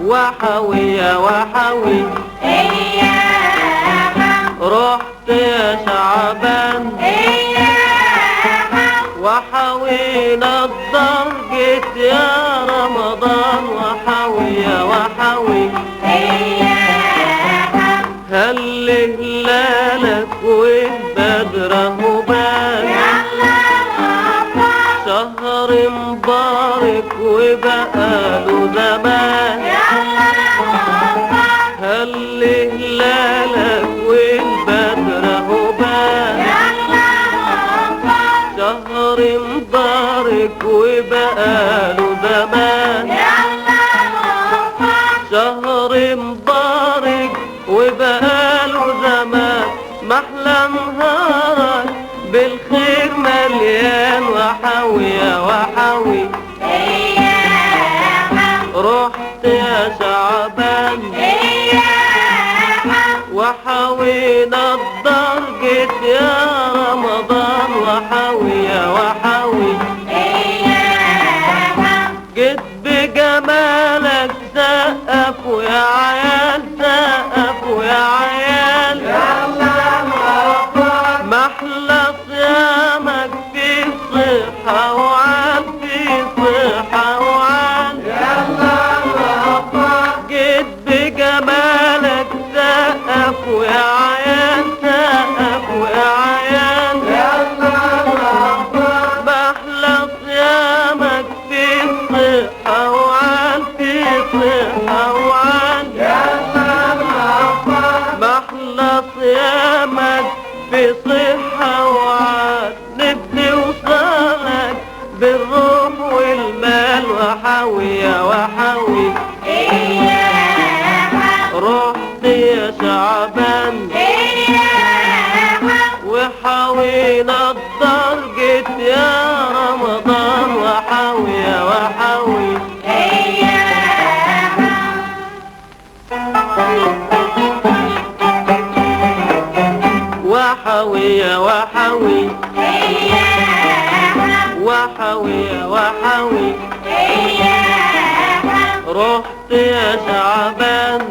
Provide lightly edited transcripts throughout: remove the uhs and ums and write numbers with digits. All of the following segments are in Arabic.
وحوي يا وحوي رحت يا شعبان وحوينا الدار جيت يا رمضان وحوي يا وحوي هل هلالك والبدر بان شهر مبارك وبقاله زمان هل هلالك والبدر بان شهر مبارك وبقاله زمان شهر مبارك وبقاله زمان محلى نهارك بالخير مليان وحوي يا وحوي رحت يا شعبان وحوينا الدار جيت يا رمضان وحوي يا وحوي جيت بجمالك سقف ويا عيال سقف ويا عيال محلى صيامك في صحة وعال في صحة وعال جيت بجمالك سقف ويا عيال سقف ويا عيال محلى صيامك في صحة وعال في صحة وعال محلى صيامك في صحة وعال نبني وصالك بالروح والمال وحوي يا وحوي رحت يا شعبان وحوينا الدار جيت يا رمضان وحوي يا وحوي وحوي يا وحوي وحوي يا وحوي رحت يا شعبان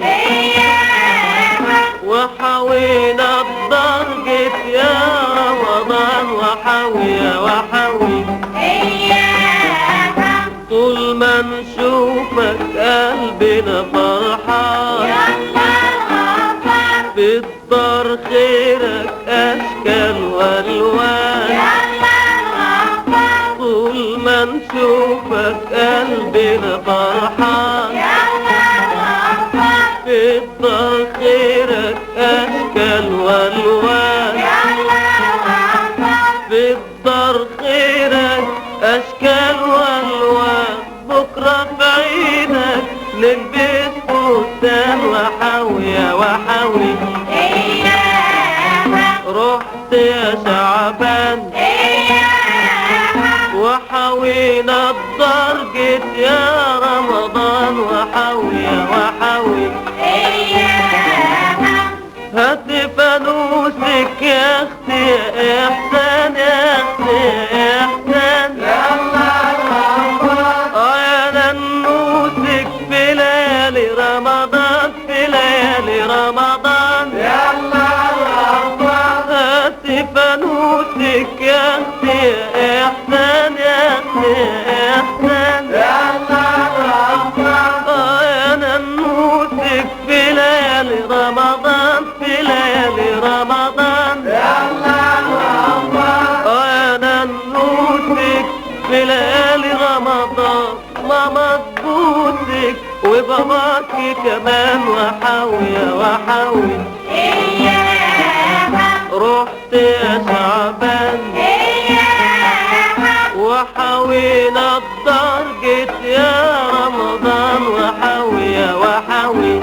وحوينا الدار جيت يا رمضان وحوي يا وحوي طول ما نشوفك قلبنا فرحان في الدار خيرك اشكال والوان طول ما نشوفك قلبنا فرحان في الدار خيرك اشكال والوان في الدار خيرك اشكال والوان بكره في عيدك نلبس فستان وحوي يا وحوي رحت يا شعبان وحوينا الدار جيت يا رمضان وحوي يا وحوي هات فانوسك يا اختي يا احسان يا اختي يا احسان يا ننوسك في ليالي رمضان في ليالي رمضان هات فانوسك يا اختي يا احسان يا اختي يا احسان يا ننوسك في ليالي رمضان في ليالي رمضان يا ننوسك في ليالي رمضان ماما تبوسك وباباكي كمان وحوي يا وحوي رحت يا شعبان وحوينا الدار جيت يا رمضان وحوي يا وحوي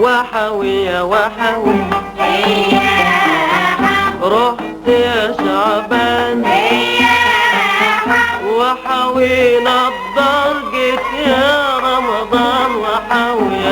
وحوي يا وحوي رحت يا شعبان وحاوي نضر جيت يا رمضان وحاوي